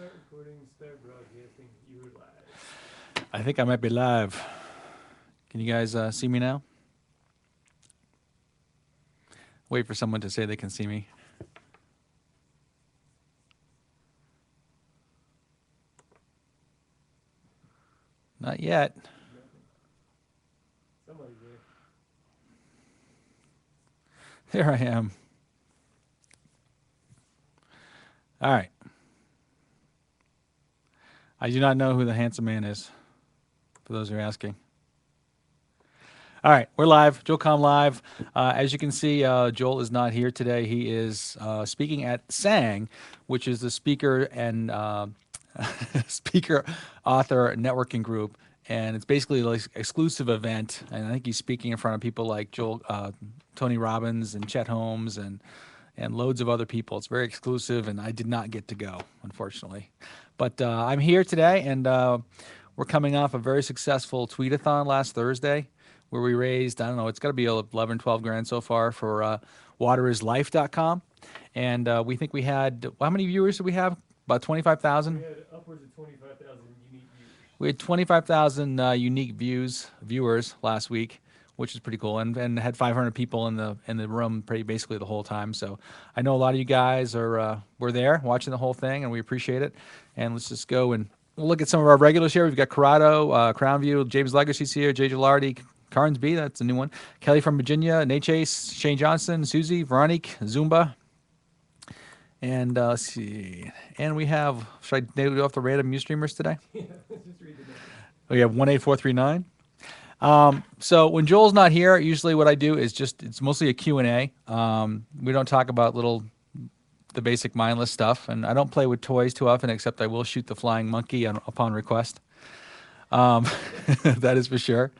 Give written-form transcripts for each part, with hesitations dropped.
Start recording, start broadcasting. You're live. I think I might be live. Can you guys see me now? Wait for someone to say they can see me. Not yet. Nothing. Somebody's there. There I am. All right. I do not know who the handsome man is, for those who are asking. All right, we're live. Joel Comm live. As you can see, Joel is not here today. He is speaking at Sang, which is the speaker and speaker author networking group, and it's basically like exclusive event. And I think he's speaking in front of people like Tony Robbins, and Chet Holmes, and loads of other people. It's very exclusive, and I did not get to go, unfortunately. But I'm here today, and we're coming off a very successful tweetathon last Thursday where we raised, I don't know, it's got to be 11, 12 grand so far for waterislife.com. And we think we had, how many viewers did we have? About We 25,000? had upwards of 25,000 unique viewers. We had 25,000 unique viewers last week, which is pretty cool, and had 500 people in the room pretty basically the whole time. So I know a lot of you guys are were there watching the whole thing, and we appreciate it. And let's just go and we'll look at some of our regulars here. We've got Corrado, Crownview, James Legacy's here, Jay Gilardi, Carnsby, that's a new one. Kelly from Virginia, Nate Chase, Shane Johnson, Susie, Veronique, Zumba, and let's see. And we have, should I name off the random news streamers today? Yeah, let's just read the numbers. We have 18439. So when Joel's not here, usually what I do is just it's mostly a Q&A. We don't talk about the basic mindless stuff, and I don't play with toys too often, except I will shoot the flying monkey upon request. Um, that is for sure.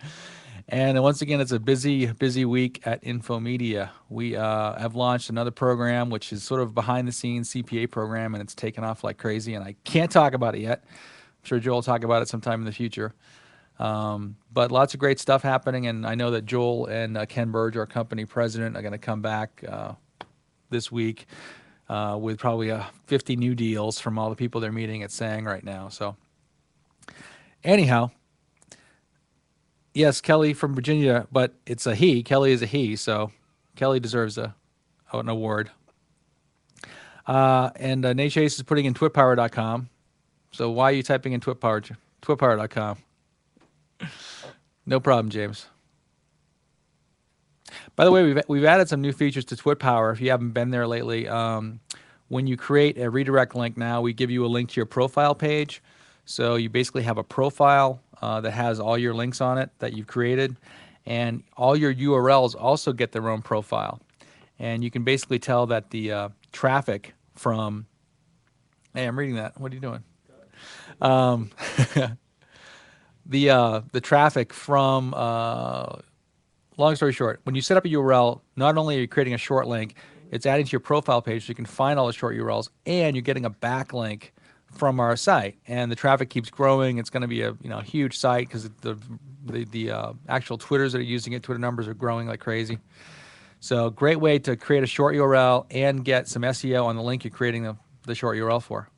And once again, it's a busy week at Infomedia. We have launched another program, which is sort of behind the scenes CPA program, and it's taken off like crazy. And I can't talk about it yet. I'm sure Joel will talk about it sometime in the future. But lots of great stuff happening, and I know that Joel and Ken Burge, our company president, are going to come back this week with probably 50 new deals from all the people they're meeting at Sang right now. So anyhow, yes, Kelly from Virginia, but it's a he. Kelly is a he, so Kelly deserves an award. And Nate Chase is putting in twitpower.com. So why are you typing in twitpower? Twitpower.com. No problem, James. By the way, we've added some new features to TwitPower. If you haven't been there lately, when you create a redirect link now, we give you a link to your profile page. So you basically have a profile that has all your links on it that you've created, and all your URLs also get their own profile. And you can basically tell that the traffic from, hey, I'm reading that. What are you doing? Um, the traffic from long story short, when you set up a URL, not only are you creating a short link, it's adding to your profile page so you can find all the short URLs, and you're getting a backlink from our site. And the traffic keeps growing. It's going to be a huge site because the actual Twitters that are using it, Twitter numbers are growing like crazy. So great way to create a short URL and get some SEO on the link you're creating the short URL for.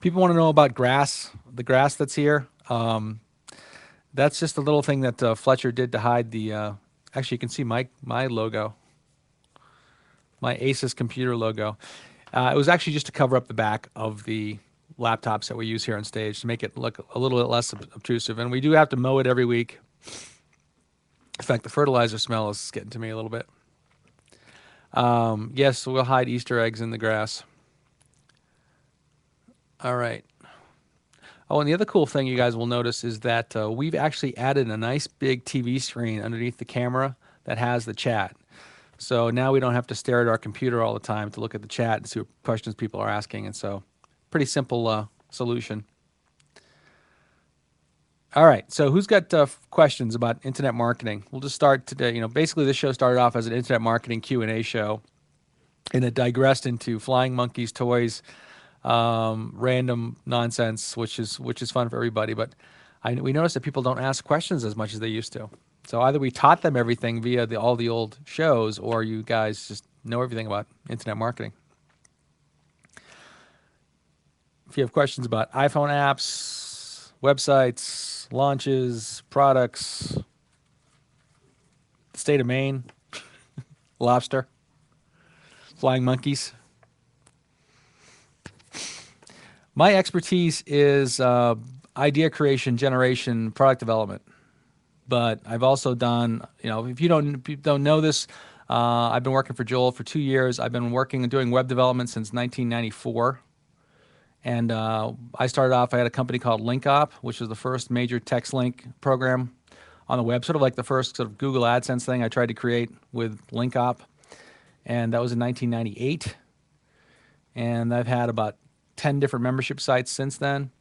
People want to know about the grass that's here. That's just a little thing that Fletcher did to hide the. Actually, you can see my logo, my Asus computer logo. It was actually just to cover up the back of the laptops that we use here on stage to make it look a little bit less obtrusive. And we do have to mow it every week. In fact, the fertilizer smell is getting to me a little bit. Yes, we'll hide Easter eggs in the grass. All right. Oh, and the other cool thing you guys will notice is that we've actually added a nice big TV screen underneath the camera that has the chat. So now we don't have to stare at our computer all the time to look at the chat and see what questions people are asking. And so pretty simple solution. All right, so who's got questions about internet marketing? We'll just start today. Basically this show started off as an internet marketing Q&A show, and it digressed into flying monkeys, toys, random nonsense, which is fun for everybody. But we noticed that people don't ask questions as much as they used to. So either we taught them everything via all the old shows, or you guys just know everything about internet marketing. If you have questions about iPhone apps, websites, launches, products, the state of Maine, lobster, flying monkeys. My expertise is idea creation, generation, product development. But I've also done, if you don't know this, I've been working for Joel for 2 years. I've been working and doing web development since 1994. And I started off, I had a company called LinkOp, which was the first major text link program on the web, sort of like the first sort of Google AdSense thing I tried to create with LinkOp. And that was in 1998. And I've had about 10 different membership sites since then.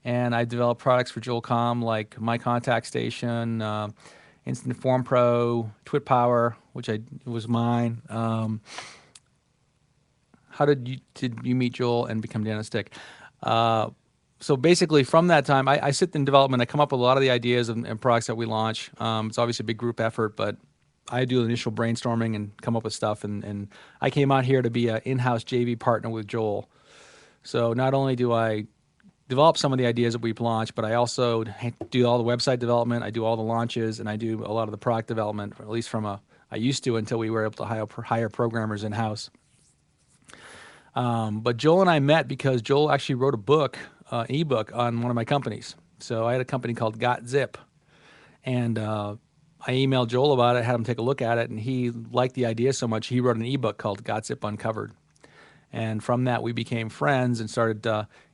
And I developed products for Joel Comm like My Contact Station, Instant Form Pro, TwitPower, which was mine. How did you meet Joel and become Dan and Stick? So basically, from that time, I sit in development. I come up with a lot of the ideas and products that we launch. It's obviously a big group effort, but I do initial brainstorming and come up with stuff. And I came out here to be an in-house JV partner with Joel. So not only do I develop some of the ideas that we've launched, but I also do all the website development. I do all the launches, and I do a lot of the product development, or at least I used to until we were able to hire programmers in-house. But Joel and I met because Joel actually wrote a book, an ebook on one of my companies. So I had a company called GotZip, and I emailed Joel about it, had him take a look at it, and he liked the idea so much he wrote an ebook called GotZip Uncovered. And from that, we became friends and started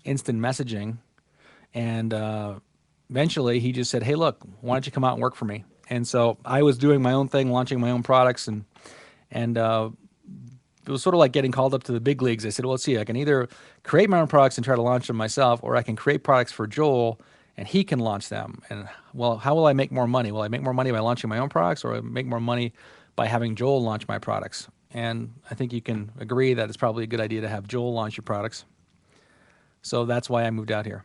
instant messaging. And eventually, he just said, "Hey, look, why don't you come out and work for me?" And so I was doing my own thing, launching my own products, and it was sort of like getting called up to the big leagues. I said, "Well, let's see, I can either create my own products and try to launch them myself, or I can create products for Joel and he can launch them. And well, how will I make more money? Will I make more money by launching my own products, or make more money by having Joel launch my products?" And I think you can agree that it's probably a good idea to have Joel launch your products. So that's why I moved out here.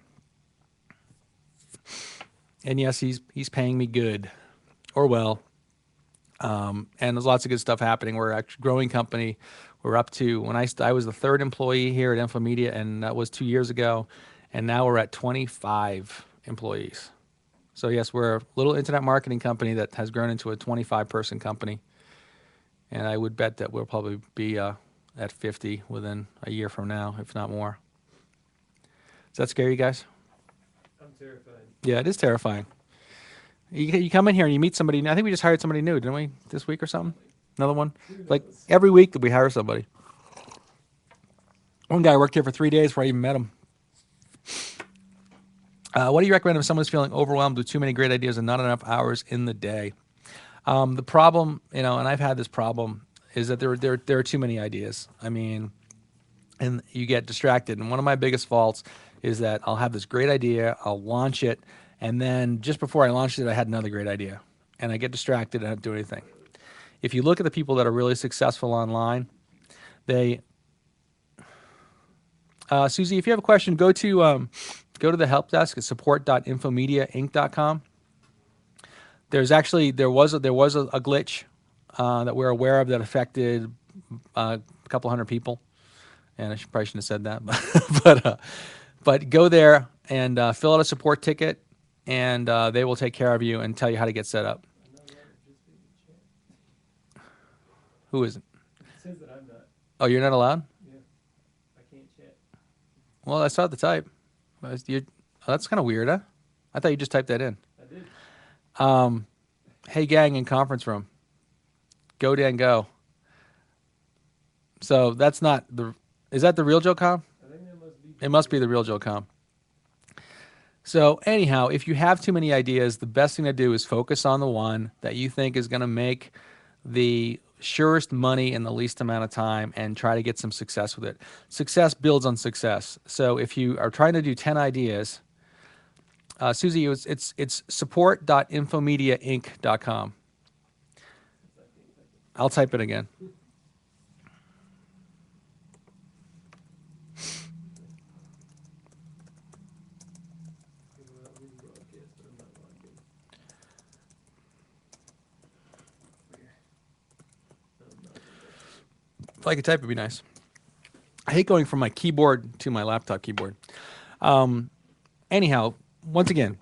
And yes, he's paying me good, or well. And there's lots of good stuff happening. We're actually a growing company. We're up to, when I was the third employee here at Infomedia, and that was 2 years ago. And now we're at 25 employees. So yes, we're a little internet marketing company that has grown into a 25-person company. And I would bet that we'll probably be at 50 within a year from now, if not more. Does that scare you guys? I'm terrified. Yeah, it is terrifying. You come in here and you meet somebody. I think we just hired somebody new, didn't we, this week or something? Another one? Like every week that we hire somebody. One guy worked here for 3 days before I even met him. What do you recommend if someone's feeling overwhelmed with too many great ideas and not enough hours in the day? The problem, and I've had this problem, is that there are too many ideas. I mean, and you get distracted. And one of my biggest faults is that I'll have this great idea, I'll launch it, and then just before I launched it, I had another great idea. And I get distracted and I don't do anything. If you look at the people that are really successful online, Susie, if you have a question, go to the help desk at support.infomediainc.com. There was a glitch that we're aware of that affected a couple hundred people, and I probably shouldn't have said that, but go there and fill out a support ticket, and they will take care of you and tell you how to get set up. Who isn't? It says that I'm not. Oh, you're not allowed? Yeah. I can't chat. Well, I saw the type. That's kind of weird, huh? I thought you just typed that in. I did. Hey, gang in conference room. Go, Dan, go. So that's not is that the real Joe Comm? I think that must be. It must be the real Joe Comm. So anyhow, if you have too many ideas, the best thing to do is focus on the one that you think is going to make the surest money in the least amount of time, and try to get some success with it. Success builds on success. So if you are trying to do 10 ideas, Susie, it's support.infomediainc.com. I'll type it again. If I could type, it'd be nice. hate going from my keyboard to my laptop keyboard. Anyhow, once again,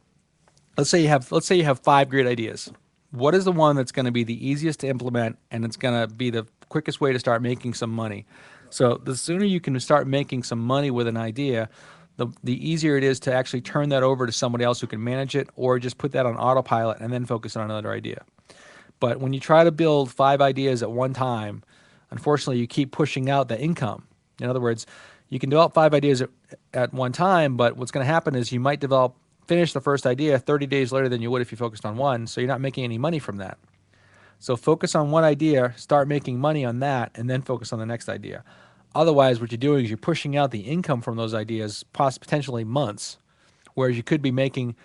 let's say you have 5 great ideas. What is the one that's going to be the easiest to implement and it's going to be the quickest way to start making some money? So the sooner you can start making some money with an idea, the easier it is to actually turn that over to somebody else who can manage it, or just put that on autopilot and then focus on another idea. But when you try to build 5 ideas at one time, unfortunately, you keep pushing out the income. In other words, you can develop 5 ideas at one time, but what's going to happen is you might finish the first idea 30 days later than you would if you focused on one, so you're not making any money from that. So focus on one idea, start making money on that, and then focus on the next idea. Otherwise, what you're doing is you're pushing out the income from those ideas, potentially months, whereas you could be making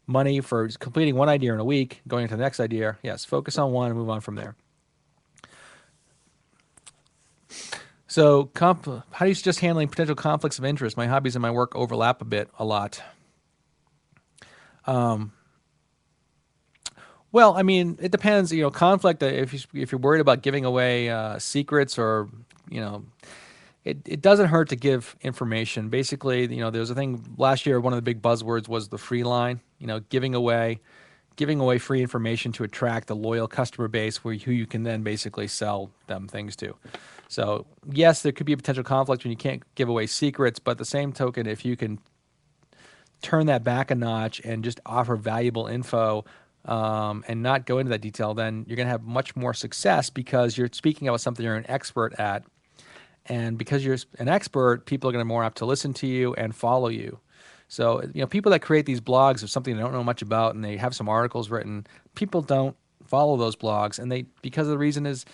money for completing one idea in a week, going into the next idea. Yes, focus on one and move on from there. So, how do you suggest handling potential conflicts of interest? My hobbies and my work overlap a lot. Well, I mean, it depends. Conflict. If you're worried about giving away secrets, or you know, it doesn't hurt to give information. Basically, there's a thing last year. One of the big buzzwords was the free line. Giving away free information to attract a loyal customer base who you can then basically sell them things to. So yes, there could be a potential conflict when you can't give away secrets, but the same token, if you can turn that back a notch and just offer valuable info, and not go into that detail, then you're going to have much more success because you're speaking about something you're an expert at. And because you're an expert, people are going to be more apt to listen to you and follow you. So, people that create these blogs of something they don't know much about and they have some articles written, people don't follow those blogs. And because the reason is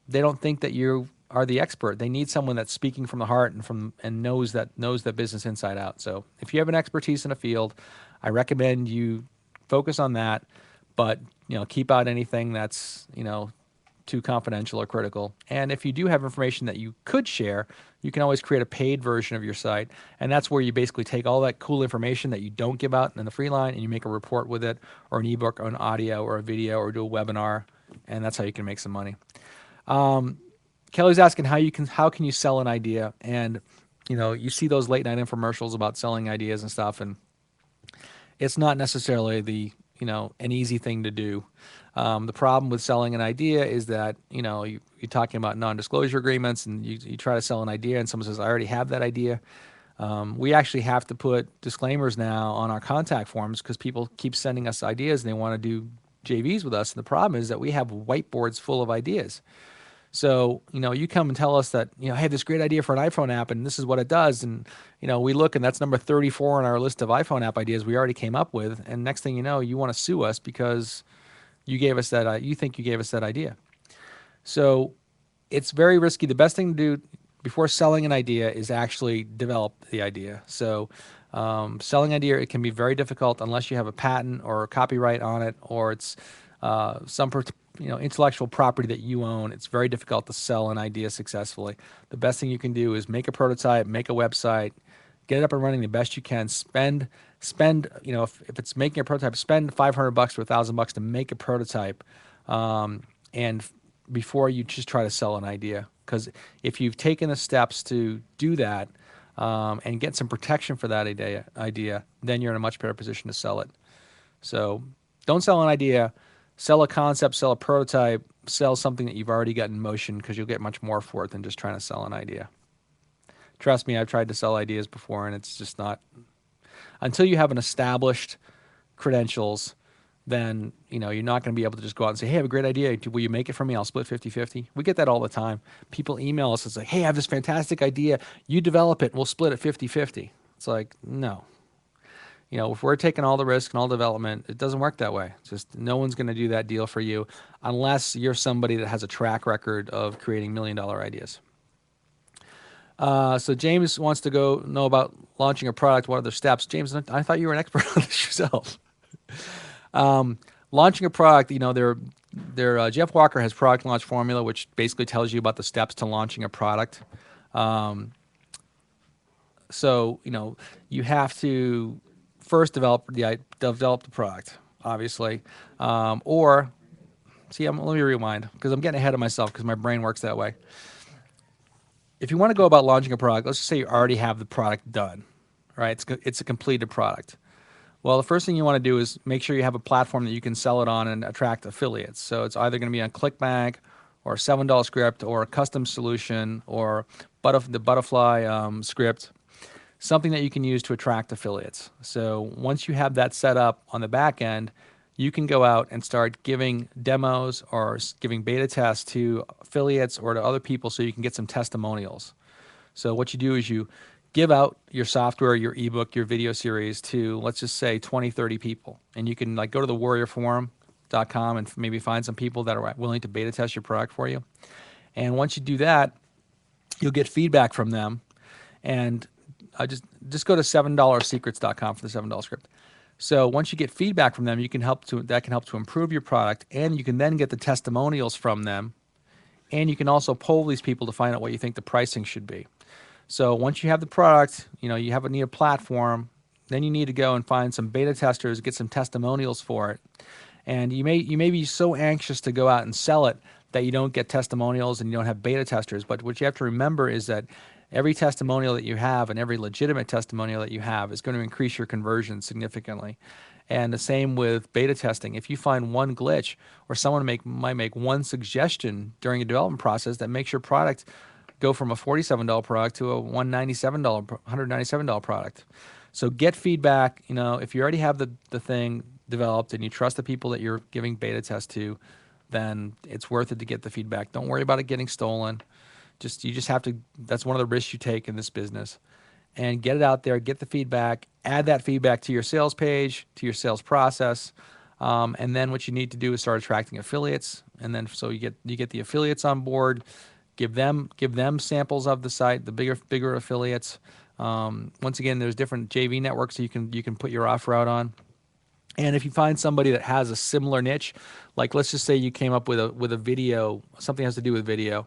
they don't think that you are the expert. They need someone that's speaking from the heart and knows that business inside out. So if you have an expertise in a field, I recommend you focus on that, but keep out anything that's too confidential or critical. And if you do have information that you could share, you can always create a paid version of your site, and that's where you basically take all that cool information that you don't give out in the free line and you make a report with it, or an ebook, or an audio, or a video, or do a webinar, and that's how you can make some money. Kelly's asking how can you sell an idea, and you see those late night infomercials about selling ideas and stuff, and it's not necessarily an easy thing to do. The problem with selling an idea is that you're talking about non-disclosure agreements, and you try to sell an idea and someone says, I already have that idea. We actually have to put disclaimers now on our contact forms because people keep sending us ideas and they want to do JVs with us, and the problem is that we have whiteboards full of ideas. So, you come and tell us that, hey, this great idea for an iPhone app and this is what it does. And, we look and that's number 34 on our list of iPhone app ideas we already came up with. And next thing you know, you want to sue us because you think you gave us that idea. So it's very risky. The best thing to do before selling an idea is actually develop the idea. So selling idea, it can be very difficult unless you have a patent or a copyright on it, or it's some intellectual property that you own. It's very difficult to sell an idea successfully. The best thing you can do is make a prototype, make a website, get it up and running the best you can. Spend if it's making a prototype, spend $500 to $1,000 to make a prototype, and before you just try to sell an idea. Because if you've taken the steps to do that, and get some protection for that idea, then you're in a much better position to sell it. So don't sell an idea. Sell a concept, sell a prototype, sell something that you've already got in motion, because you'll get much more for it than just trying to sell an idea. Trust me, I've tried to sell ideas before, and it's just not. Until you have an established credentials, then you're not going to be able to just go out and say, hey, I have a great idea. Will you make it for me? I'll split 50-50. We get that all the time. People email us and say, hey, I have this fantastic idea. You develop it. We'll split it 50-50. It's like, no. If we're taking all the risk and all development, it doesn't work that way. It's just no one's going to do that deal for you unless you're somebody that has a track record of creating $1 million ideas. So James wants to know about launching a product. What are the steps? James, I thought you were an expert on this yourself. Launching a product, Jeff Walker has Product Launch Formula, which basically tells you about the steps to launching a product. So you have to first develop the product, obviously, let me rewind because I'm getting ahead of myself because my brain works that way. if you want to go about launching a product, let's just say you already have the product done, right? It's a completed product. Well, the first thing you want to do is make sure you have a platform that you can sell it on and attract affiliates. So it's either going to be on ClickBank or a $7 script or a custom solution or the butterfly script, something that you can use to attract affiliates. So once you have that set up on the back end, you can go out and start giving demos or giving beta tests to affiliates or to other people so you can get some testimonials. So what you do is you give out your software, your ebook, your video series to, let's just say, 20, 30 people. And you can like go to the warriorforum.com and maybe find some people that are willing to beta test your product for you. And once you do that, you'll get feedback from them. And just go to $7secrets.com for the $7 script. So once you get feedback from them, that can help to improve your product, and you can then get the testimonials from them, and you can also poll these people to find out what you think the pricing should be. So once you have the product, you need a platform, then you need to go and find some beta testers, get some testimonials for it. And you may be so anxious to go out and sell it that you don't get testimonials and you don't have beta testers. But what you have to remember is that every testimonial that you have and every legitimate testimonial that you have is going to increase your conversion significantly. And the same with beta testing. If you find one glitch or someone might make one suggestion during a development process that makes your product go from a $47 product to a $197 product. So get feedback. If you already have the thing developed and you trust the people that you're giving beta tests to, then it's worth it to get the feedback. Don't worry about it getting stolen. You just have to. That's one of the risks you take in this business. And get it out there, get the feedback, add that feedback to your sales page, to your sales process, and then what you need to do is start attracting affiliates. And then so you get the affiliates on board, give them samples of the site, the bigger affiliates. Once again, there's different JV networks you can put your offer out on. And if you find somebody that has a similar niche, like let's just say you came up with a video, something has to do with video,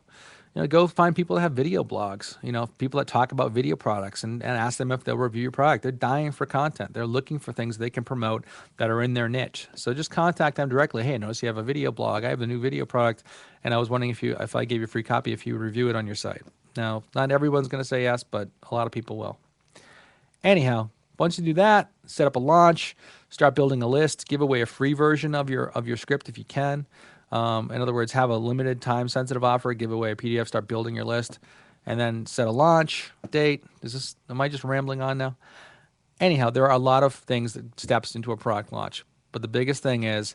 go find people that have video blogs, people that talk about video products and ask them if they'll review your product. They're dying for content. They're looking for things they can promote that are in their niche. So just contact them directly. Hey, I notice you have a video blog. I have a new video product, and I was wondering if I gave you a free copy, if you would review it on your site. Now, not everyone's going to say yes, but a lot of people will. Anyhow, once you do that, set up a launch, start building a list, give away a free version of your script if you can. In other words, have a limited time sensitive offer, give away a PDF, start building your list, and then set a launch date. Am I just rambling on now? Anyhow, there are a lot of steps into a product launch. But the biggest thing is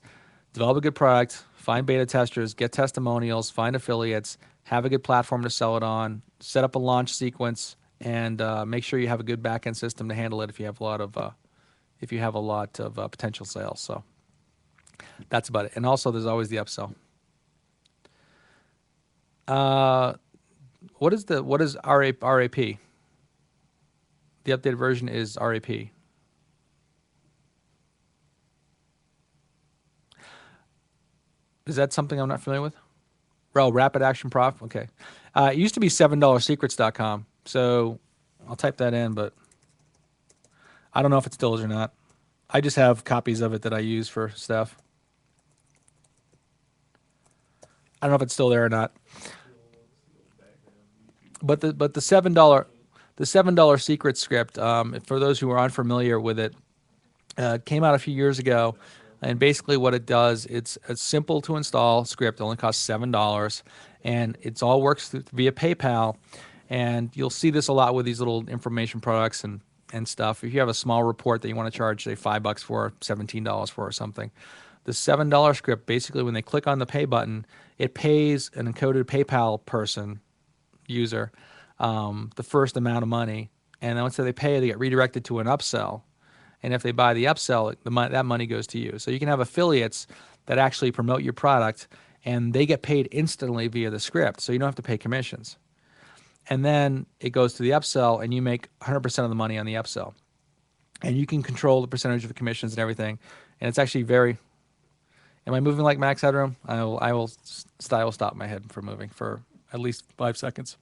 develop a good product, find beta testers, get testimonials, find affiliates, have a good platform to sell it on, set up a launch sequence, and make sure you have a good back-end system to handle it if you have a lot of potential sales. So that's about it. And also, there's always the upsell. What is RAP? The updated version is RAP. Is that something I'm not familiar with? Oh, Rapid Action Prof. Okay. It used to be $7secrets.com. So I'll type that in, but I don't know if it still is or not. I just have copies of it that I use for stuff. I don't know if it's still there or not. But the $7 secret script, for those who are unfamiliar with it, came out a few years ago, and basically what it does, it's a simple to install script. It only costs $7, and it all works via PayPal. And you'll see this a lot with these little information products and stuff. If you have a small report that you want to charge, say $5 for, $17 for, or something, the $7 script, basically when they click on the pay button, it pays an encoded PayPal user the first amount of money, and then once they pay, they get redirected to an upsell. And if they buy the upsell, that money goes to you. So you can have affiliates that actually promote your product, and they get paid instantly via the script, so you don't have to pay commissions. And then it goes to the upsell, and you make 100% of the money on the upsell. And you can control the percentage of the commissions and everything. And it's actually very... Am I moving like Max Headroom? I will stop my head from moving for at least 5 seconds.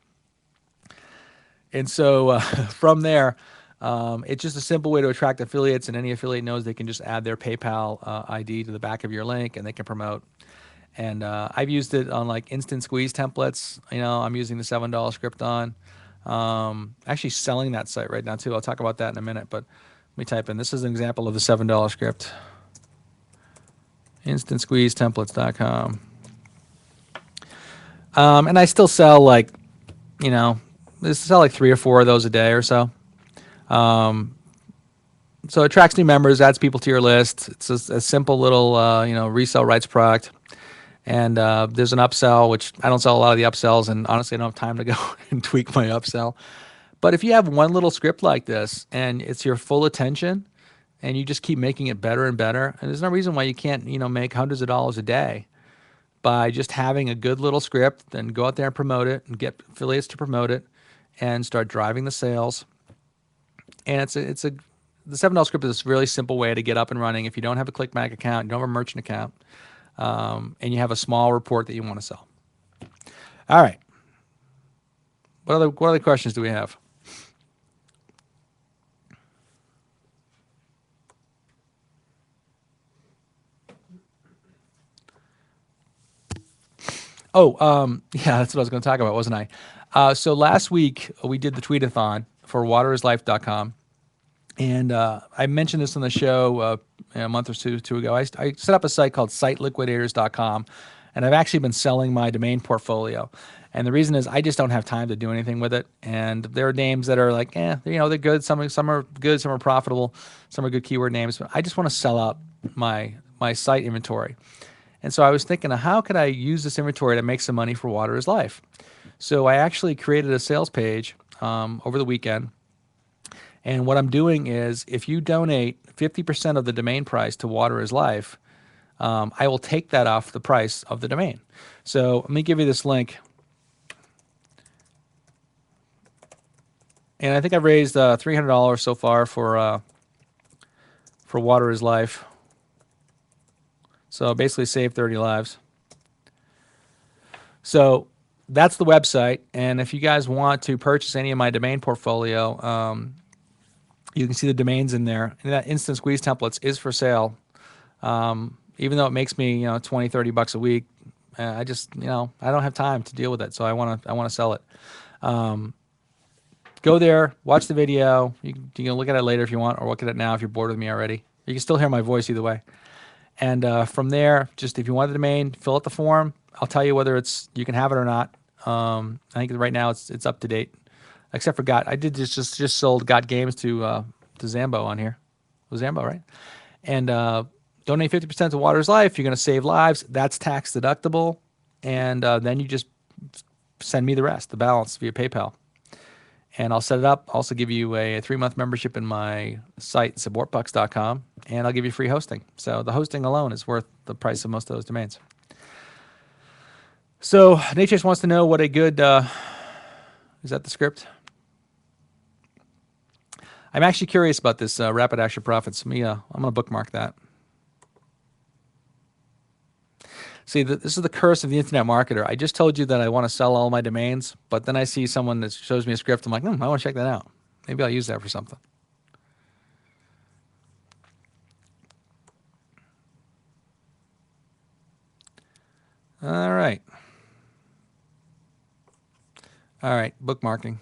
And so from there, it's just a simple way to attract affiliates, and any affiliate knows they can just add their PayPal ID to the back of your link, and they can promote. And I've used it on like instant squeeze templates. I'm using the $7 script on. Actually selling that site right now too. I'll talk about that in a minute, but let me type in. This is an example of the $7 script. InstantSqueezeTemplates.com. And I still sell like, you know, I sell like 3 or 4 of those a day or so. So it attracts new members, adds people to your list. It's a simple little, resell rights product. And there's an upsell, which I don't sell a lot of the upsells, and honestly, I don't have time to go and tweak my upsell. But if you have one little script like this and it's your full attention, and you just keep making it better and better, and there's no reason why you can't, make hundreds of dollars a day by just having a good little script, then go out there and promote it and get affiliates to promote it and start driving the sales. And the $7 script is a really simple way to get up and running if you don't have a ClickBank account, you don't have a merchant account, and you have a small report that you want to sell. All right. What other questions do we have? Oh, yeah, that's what I was going to talk about, wasn't I? So last week we did the tweetathon for waterislife.com. And I mentioned this on the show a month or two ago. I set up a site called siteliquidators.com, and I've actually been selling my domain portfolio. And the reason is I just don't have time to do anything with it. And there are names that are like, they're good. Some are good, some are profitable, some are good keyword names. But I just want to sell out my site inventory. And so I was thinking, how could I use this inventory to make some money for Water is Life? So I actually created a sales page over the weekend. And what I'm doing is if you donate 50% of the domain price to Water is Life, I will take that off the price of the domain. So let me give you this link. And I think I've raised $300 so far for Water is Life. So basically save 30 lives. So that's the website. And if you guys want to purchase any of my domain portfolio, you can see the domains in there. And that Instant Squeeze Templates is for sale. Even though it makes me, 20, 30 bucks a week, I just, I don't have time to deal with it. So I want to sell it. Go there, watch the video. You can look at it later if you want, or look at it now if you're bored with me already. You can still hear my voice either way. And from there, just if you want the domain, fill out the form. I'll tell you whether you can have it or not. I think right now it's up to date, except for I did just sold Got Games to Zambo on here. It was Zambo, right? And donate 50% to Water's Life. You're going to save lives. That's tax deductible. And then you just send me the rest, the balance via PayPal. And I'll set it up. Also give you a 3-month membership in my site, supportbucks.com, and I'll give you free hosting. So the hosting alone is worth the price of most of those domains. So Natchez wants to know what a good, is that the script? I'm actually curious about this Rapid Action Profits. I'm going to bookmark that. See, this is the curse of the internet marketer. I just told you that I want to sell all my domains, but then I see someone that shows me a script. I'm like, I want to check that out. Maybe I'll use that for something. All right. All right, bookmarking.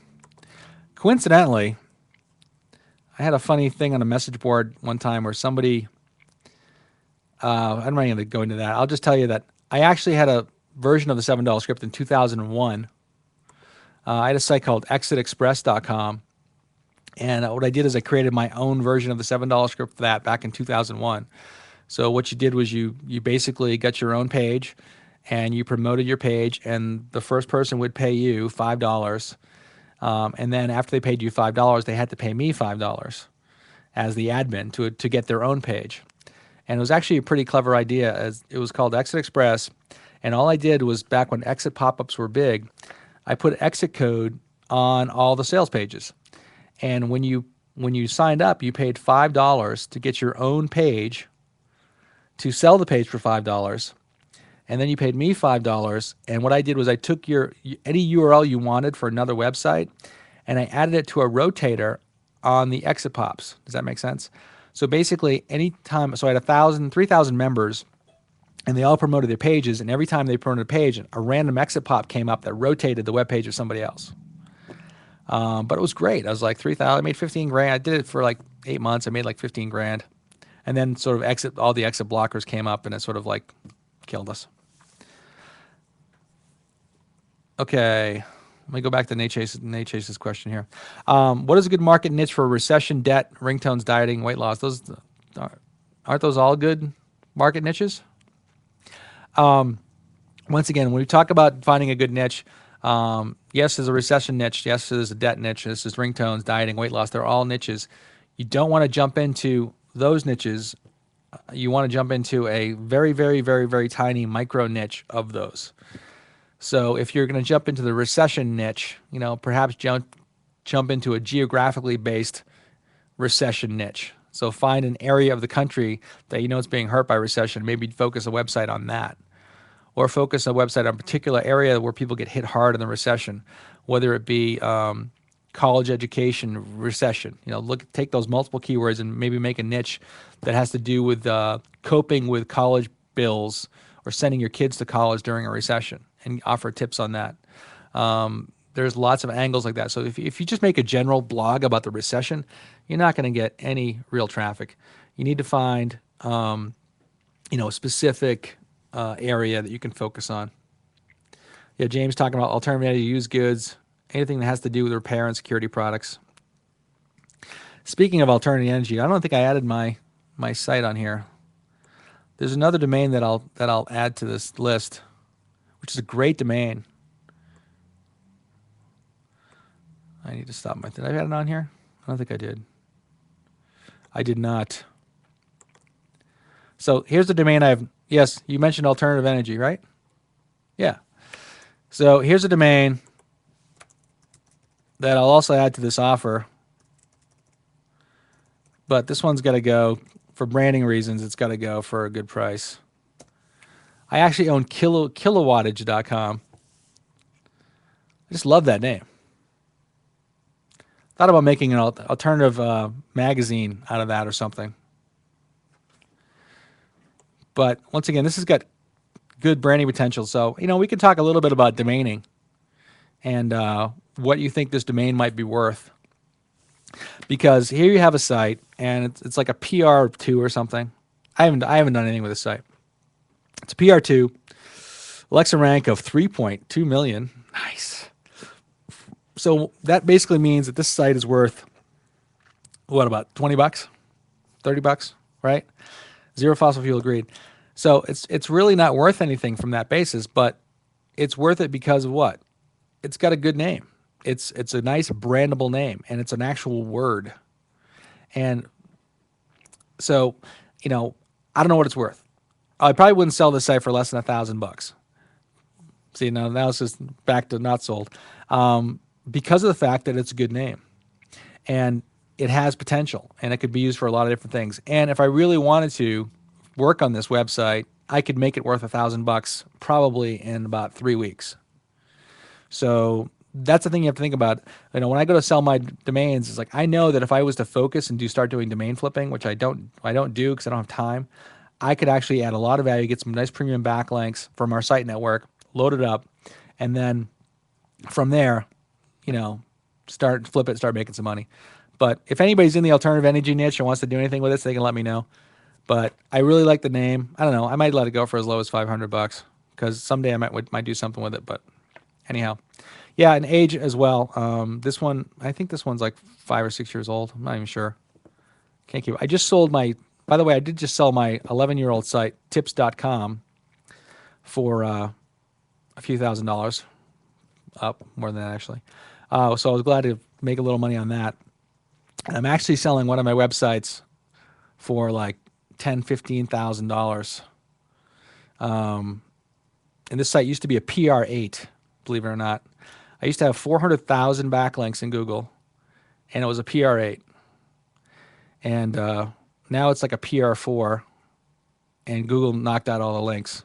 Coincidentally, I had a funny thing on a message board one time where somebody, I'm not going to go into that. I'll just tell you that I actually had a version of the $7 script in 2001. I had a site called exitexpress.com. And what I did is I created my own version of the $7 script for that back in 2001. So what you did was you basically got your own page and you promoted your page, and the first person would pay you $5. And then after they paid you $5, they had to pay me $5 as the admin to get their own page. And it was actually a pretty clever idea. As it was called Exit Express. And all I did was, back when exit pop-ups were big, I put exit code on all the sales pages. And when you signed up, you paid $5 to get your own page, to sell the page for $5. And then you paid me $5. And what I did was I took any URL you wanted for another website, and I added it to a rotator on the exit pops. Does that make sense? So basically, anytime, so I had 3,000 members, and they all promoted their pages, and every time they promoted a page, a random exit pop came up that rotated the web page of somebody else. But it was great. I was like 3,000. I made 15 grand. I did it for like 8 months. I made like 15 grand, and then sort of all the exit blockers came up, and it sort of like killed us. Okay, let me go back to Nate Chase's question here. What is a good market niche for recession, debt, ringtones, dieting, weight loss? Those aren't those all good market niches? Once again, when we talk about finding a good niche, yes, there's a recession niche. Yes, there's a debt niche. This is ringtones, dieting, weight loss. They're all niches. You don't want to jump into those niches. You want to jump into a very, very, very, very tiny micro niche of those. So if you're going to jump into the recession niche, perhaps jump into a geographically based recession niche. So find an area of the country that is being hurt by recession. Maybe focus a website on that, or focus a website on a particular area where people get hit hard in the recession, whether it be college education recession. Take those multiple keywords and maybe make a niche that has to do with coping with college bills or sending your kids to college during a recession, and offer tips on that. There's lots of angles like that. So if you just make a general blog about the recession, you're not going to get any real traffic. You need to find a specific area that you can focus on. Yeah, James talking about alternative used goods, anything that has to do with repair and security products. Speaking of alternative energy, I don't think I added my site on here. There's another domain that I'll add to this list, which is a great domain. I need to stop my. Did I add it on here? I don't think I did. I did not. So here's the domain I have. Yes, you mentioned alternative energy, right? Yeah. So here's a domain that I'll also add to this offer. But this one's got to go for branding reasons. It's got to go for a good price. I actually own kilowattage.com. I just love that name. Thought about making an alternative magazine out of that or something. But once again, this has got good branding potential. So, we can talk a little bit about domaining and what you think this domain might be worth. Because here you have a site, and it's like a PR2 or something. I haven't done anything with this site. It's a PR2, Alexa rank of 3.2 million. Nice. So that basically means that this site is worth, what, about $20, $30, right? Zero fossil fuel agreed. So it's really not worth anything from that basis, but it's worth it because of what? It's got a good name. It's a nice brandable name, and it's an actual word. And so, I don't know what it's worth. I probably wouldn't sell this site for less than $1,000. See, now it's just back to not sold, because of the fact that it's a good name, and it has potential, and it could be used for a lot of different things. And if I really wanted to work on this website, I could make it worth $1,000 probably in about 3 weeks. So that's the thing you have to think about. When I go to sell my domains, it's like I know that if I was to focus and start doing domain flipping, which I don't do because I don't have time, I could actually add a lot of value, get some nice premium backlinks from our site network, load it up, and then from there, start making some money. But if anybody's in the alternative energy niche and wants to do anything with this, they can let me know. But I really like the name. I don't know. I might let it go for as low as $500 because someday I might do something with it. But anyhow, yeah, and age as well. This one, I think this one's like 5 or 6 years old. I'm not even sure. Can't keep. I just sold my. By the way, I did just sell my 11-year-old site tips.com for a few $1,000s, up more than that actually. So I was glad to make a little money on that. And I'm actually selling one of my websites for like $10,000, $15,000. And this site used to be a PR8, believe it or not. I used to have 400,000 backlinks in Google, and it was a PR8. And now it's like a PR4, and Google knocked out all the links.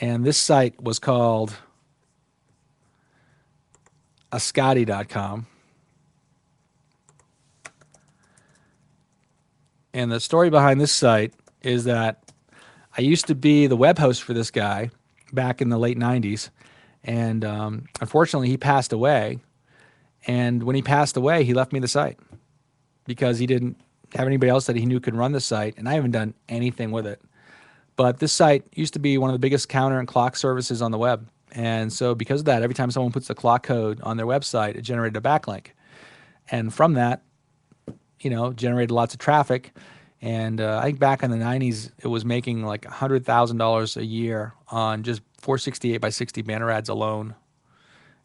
And this site was called ascati.com. And the story behind this site is that I used to be the web host for this guy back in the late 90s. And unfortunately, he passed away. And when he passed away, he left me the site because he didn't have anybody else that he knew could run the site, and I haven't done anything with it. But this site used to be one of the biggest counter and clock services on the web. And so because of that, every time someone puts the clock code on their website, it generated a backlink. And from that, generated lots of traffic. And I think back in the 90s, it was making like $100,000 a year on just 468 by 60 banner ads alone.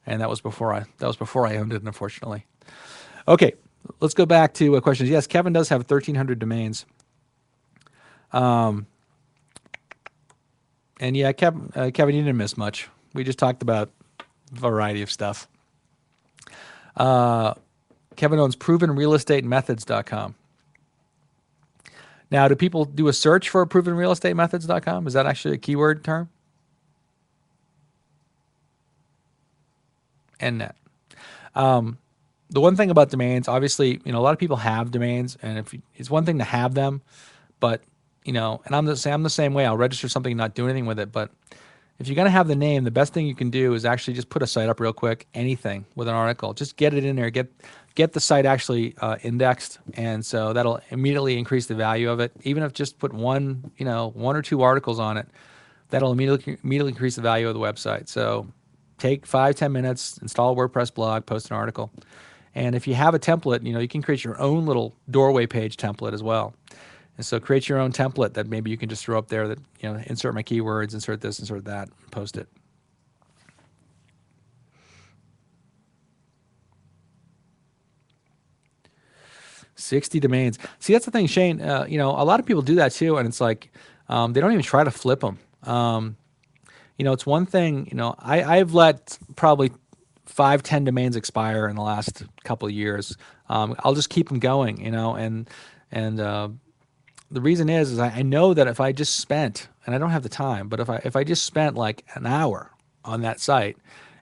And that was before I owned it, unfortunately. Okay, let's go back to questions. Yes, Kevin does have 1,300 domains. And yeah, Kevin, you didn't miss much. We just talked about a variety of stuff. Kevin owns provenrealestatemethods.com. Now, do people do a search for provenrealestatemethods.com? Is that actually a keyword term? And net. The one thing about domains, obviously, a lot of people have domains, and it's one thing to have them, but and I'm the same way. I'll register something and not do anything with it. But if you're gonna have the name, the best thing you can do is actually just put a site up real quick, anything with an article. Just get it in there, get the site actually indexed, and so that'll immediately increase the value of it. Even if just put one or two articles on it, that'll immediately increase the value of the website. So take 5-10 minutes, install a WordPress blog, post an article. And if you have a template, you can create your own little doorway page template as well. And so create your own template that maybe you can just throw up there that, insert my keywords, insert this, insert that, post it. $60 domains. See, that's the thing, Shane. A lot of people do that too, and it's like they don't even try to flip them. It's one thing. I've let probably 5-10 domains expire in the last couple of years. I'll just keep them going, and the reason is I know that if I just spent, and I don't have the time, but if I just spent like an hour on that site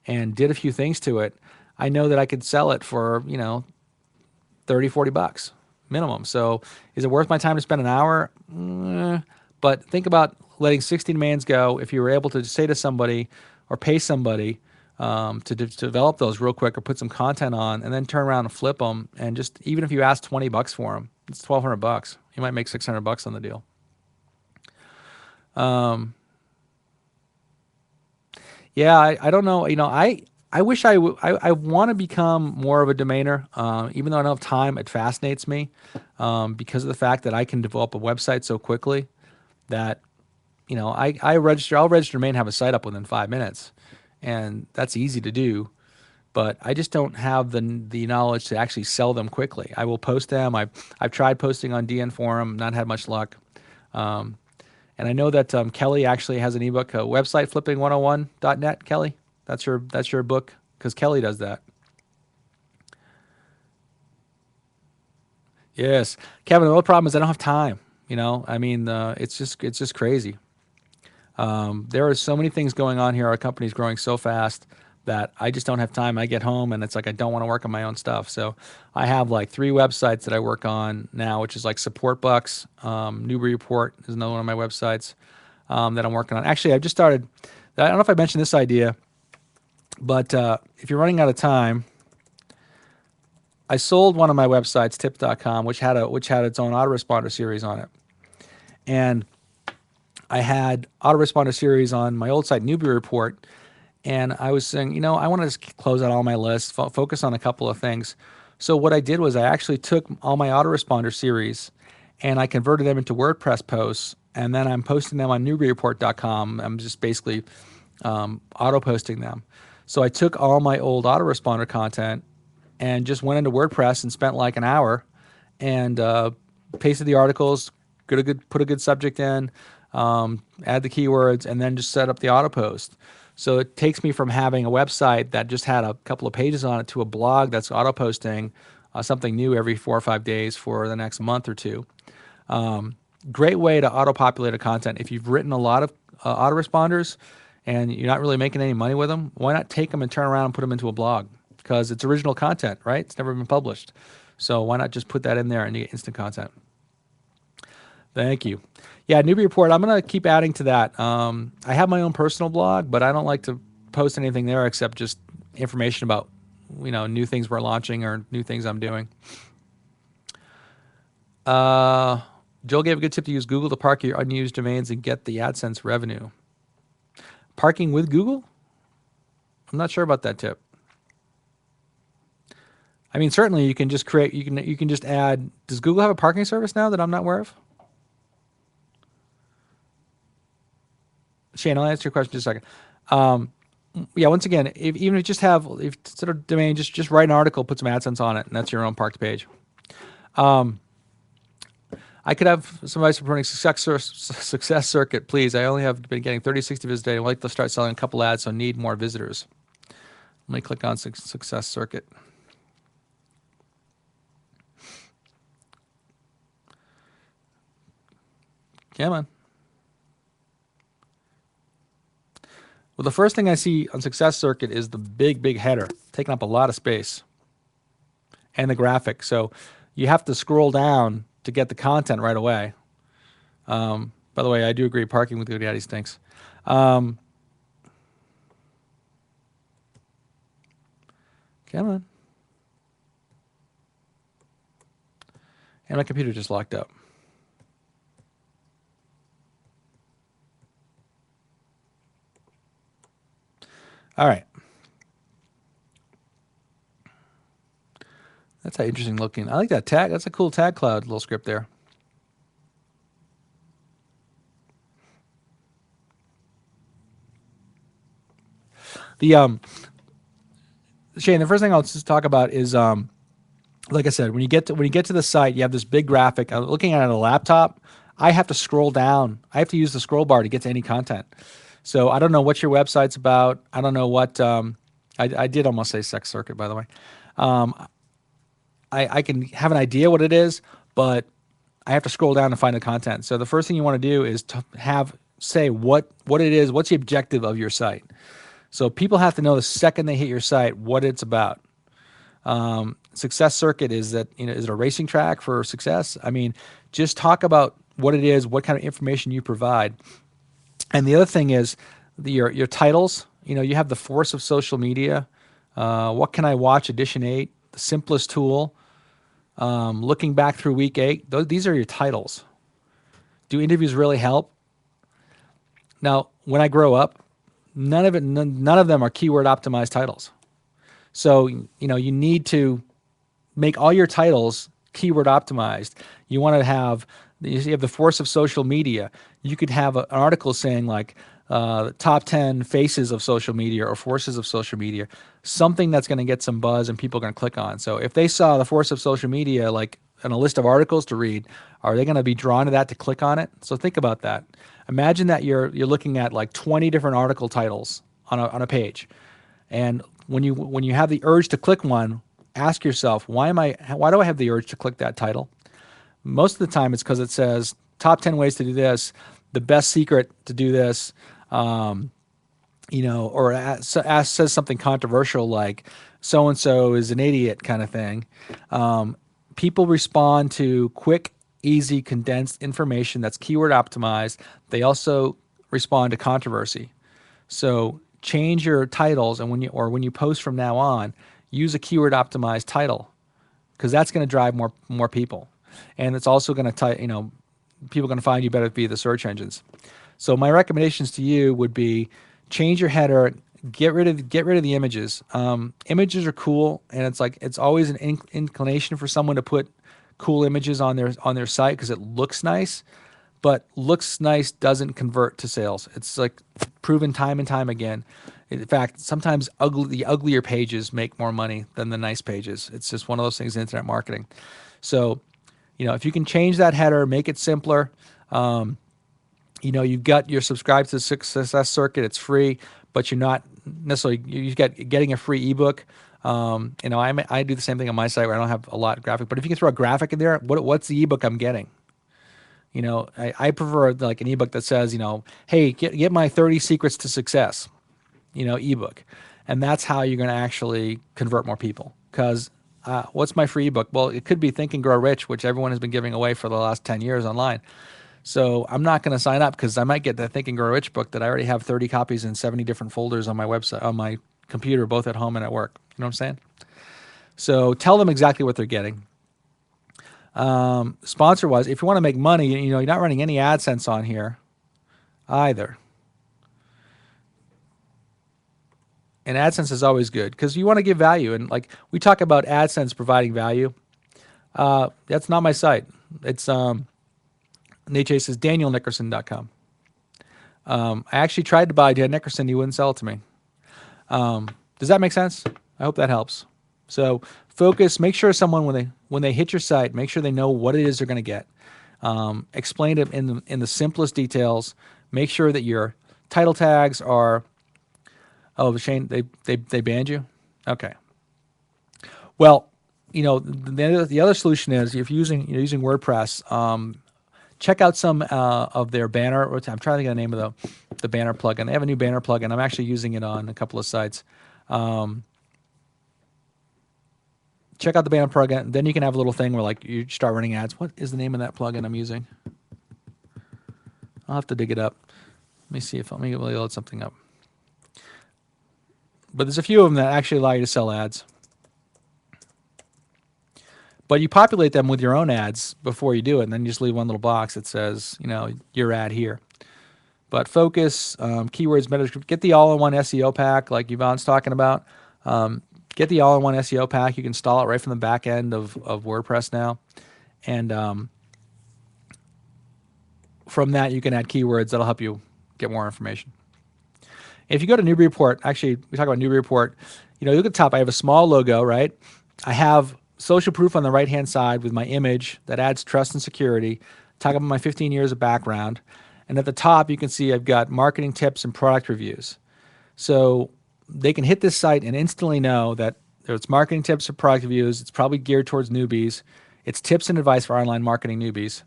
and did a few things to it, I know that I could sell it for, $30-$40 minimum. So is it worth my time to spend an hour? But think about letting 60 domains go. If you were able to say to somebody or pay somebody to develop those real quick or put some content on and then turn around and flip them, and just even if you ask $20 for them, it's $1,200. You might make $600 on the deal. Yeah, I don't know. I wish I want to become more of a domainer. Even though I don't have time, it fascinates me because of the fact that I can develop a website so quickly that I'll register a domain, have a site up within 5 minutes, and that's easy to do. But I just don't have the knowledge to actually sell them quickly. I will post them. I've tried posting on DN Forum, not had much luck. And I know that Kelly actually has an ebook, website flipping 101.net. Kelly, that's your book, because Kelly does that. Yes, Kevin. The only problem is I don't have time. It's just crazy. There are so many things going on here. Our company's growing so fast that I just don't have time. I get home and it's like I don't want to work on my own stuff. So I have like 3 websites that I work on now, which is like Support Bucks. Newbury Report is another one of my websites that I'm working on. Actually, I've just started. I don't know if I mentioned this idea, but if you're running out of time, I sold one of my websites, tips.com, which had its own autoresponder series on it. And I had autoresponder series on my old site, Newbury Report. And I was saying, I want to just close out all my lists, focus on a couple of things. So what I did was I actually took all my autoresponder series and I converted them into WordPress posts. And then I'm posting them on newburyreport.com. I'm just basically auto posting them. So I took all my old autoresponder content and just went into WordPress and spent like an hour and pasted the articles, put a good subject in, add the keywords, and then just set up the auto post. So it takes me from having a website that just had a couple of pages on it to a blog that's auto posting something new every 4 or 5 days for the next month or two. Great way to auto populate a content. If you've written a lot of autoresponders and you're not really making any money with them, why not take them and turn around and put them into a blog? Because it's original content, right? It's never been published. So why not just put that in there and you get instant content? Thank you. Yeah, Newbie Report, I'm going to keep adding to that. I have my own personal blog, but I don't like to post anything there except just information about new things we're launching or new things I'm doing. Uh, Joel gave a good tip to use Google to park your unused domains and get the AdSense revenue. Parking with Google? I'm not sure about that tip. I mean, certainly you can just create. You can just add. Does Google have a parking service now that I'm not aware of? Shane, I'll answer your question in just a second. Um, yeah, once again, even if you just have, if instead of domain, just write an article, put some AdSense on it, and that's your own parked page. I could have some advice for running success circuit, please. I only have been getting 30, 60 visits a day. I'd like to start selling a couple ads, so need more visitors. Let me click on success circuit. Come on. Well, the first thing I see on success circuit is the big header, taking up a lot of space, and the graphic. So you have to scroll down to get the content right away. By the way, I do agree, parking with GoDaddy stinks. Come on. And my computer just locked up. All right. That's how interesting looking. I like that tag. That's a cool tag cloud little script there. The Shane, the first thing I'll just talk about is like I said, when you get to the site, you have this big graphic. I'm looking at it on a laptop. I have to scroll down. I have to use the scroll bar to get to any content. So I don't know what your website's about. I don't know what I did almost say sex circuit, by the way. I can have an idea what it is, but I have to scroll down to find the content. So the first thing you want to do is to say what it is, what's the objective of your site. So people have to know the second they hit your site what it's about. Success circuit is that, is it a racing track for success? I mean, just talk about what it is, what kind of information you provide. And the other thing is your titles. You have the force of social media. What can I watch? Edition 8, the simplest tool. Looking back through week 8. These are your titles. Do interviews really help? Now, when I grow up, none of them are keyword optimized titles. So, you need to make all your titles keyword optimized. You want to have the force of social media. You could have an article saying like top 10 faces of social media or forces of social media, something that's going to get some buzz and people are going to click on. So if they saw the force of social media like in a list of articles to read, are they going to be drawn to that to click on it? So think about that. Imagine that you're looking at like 20 different article titles on a page. And when you have the urge to click one, ask yourself, why do I have the urge to click that title? Most of the time it's because it says top 10 ways to do this, the best secret to do this, or says something controversial like so-and-so is an idiot kind of thing. People respond to quick, easy, condensed information that's keyword optimized. They also respond to controversy. So change your titles, and when you post from now on, use a keyword optimized title, because that's going to drive more people, and it's also going to people are going to find you better via the search engines. So my recommendations to you would be change your header, get rid of the images. Images are cool, and it's always an inclination for someone to put cool images on their site because it looks nice. But looks nice doesn't convert to sales. It's like proven time and time again. In fact, sometimes the uglier pages make more money than the nice pages. It's just one of those things in internet marketing. So, if you can change that header, make it simpler. You've got your subscribe to the Success Circuit. It's free, but you're not necessarily getting a free ebook. I do the same thing on my site where I don't have a lot of graphic. But if you can throw a graphic in there, what's the ebook I'm getting? I prefer like an ebook that says, hey, get my 30 secrets to success, ebook. And that's how you're going to actually convert more people. Because what's my free ebook? Well, it could be Think and Grow Rich, which everyone has been giving away for the last 10 years online. So I'm not going to sign up because I might get the Think and Grow Rich book that I already have 30 copies in 70 different folders on my website, on my computer, both at home and at work. You know what I'm saying? So tell them exactly what they're getting. Sponsor wise, if you want to make money, you're not running any AdSense on here either. And AdSense is always good because you want to give value. And like we talk about AdSense providing value, that's not my site. It's Nate Chase says danielnickerson.com. I actually tried to buy Dan Nickerson. He wouldn't sell it to me. Does that make sense? I hope that helps. So focus. Make sure someone when they hit your site, make sure they know what it is they're going to get. Explain it in the simplest details. Make sure that your title tags are. Oh, Shane, they banned you. Okay. Well, the other solution is if you're using WordPress, check out some of their banner. I'm trying to think of the name of the banner plugin. They have a new banner plugin. I'm actually using it on a couple of sites. Check out the banner plugin. Then you can have a little thing where like you start running ads. What is the name of that plugin I'm using? I'll have to dig it up. Let me see if let me load something up. But there's a few of them that actually allow you to sell ads. But you populate them with your own ads before you do it, and then you just leave one little box that says, your ad here. But focus, keywords, meta, get the all-in-one SEO pack like Yvonne's talking about. Get the all-in-one SEO pack. You can install it right from the back end of WordPress now. And from that, you can add keywords that'll help you get more information. If you go to Newbie Report, actually, we talk about Newbie Report. Look at the top. I have a small logo, right? I have social proof on the right-hand side with my image that adds trust and security. Talk about my 15 years of background. And at the top, you can see I've got marketing tips and product reviews. So they can hit this site and instantly know that it's marketing tips or product reviews. It's probably geared towards newbies. It's tips and advice for online marketing newbies.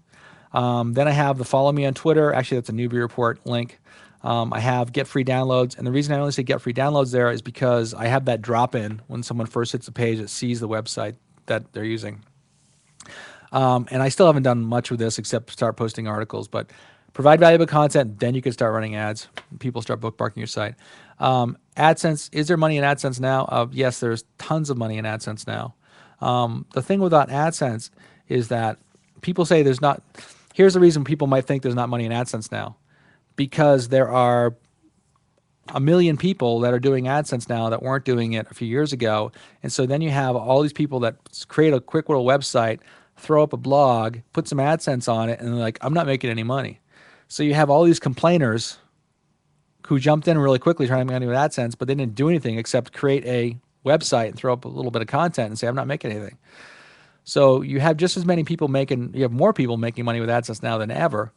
Then I have the follow me on Twitter. Actually, that's a Newbie Report link. I have get free downloads. And the reason I only say get free downloads there is because I have that drop in when someone first hits the page that sees the website that they're using. And I still haven't done much with this except start posting articles, but provide valuable content, then you can start running ads. People start bookmarking your site. AdSense, is there money in AdSense now? Yes, there's tons of money in AdSense now. The thing about AdSense is that people say there's not, here's the reason people might think there's not money in AdSense now. Because there are a million people that are doing AdSense now that weren't doing it a few years ago. And so then you have all these people that create a quick little website, throw up a blog, put some AdSense on it, and they're like, I'm not making any money. So you have all these complainers who jumped in really quickly trying to make money with AdSense, but they didn't do anything except create a website and throw up a little bit of content and say, I'm not making anything. So you have just as many people you have more people making money with AdSense now than ever.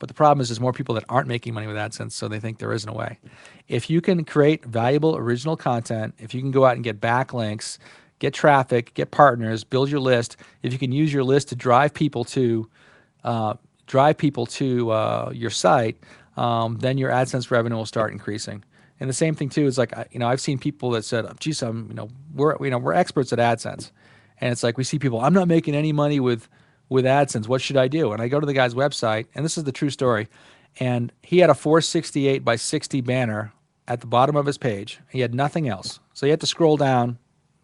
But the problem is there's more people that aren't making money with AdSense, so they think there isn't a way. If you can create valuable original content, if you can go out and get backlinks, get traffic, get partners, build your list, if you can use your list to drive people to your site, then your AdSense revenue will start increasing. And the same thing too is like I've seen people that said, "Geez, we're experts at AdSense," and it's like we see people, I'm not making any money with AdSense. What should I do? And I go to the guy's website, and this is the true story. And he had a 468 by 60 banner at the bottom of his page. He had nothing else. So he had to scroll down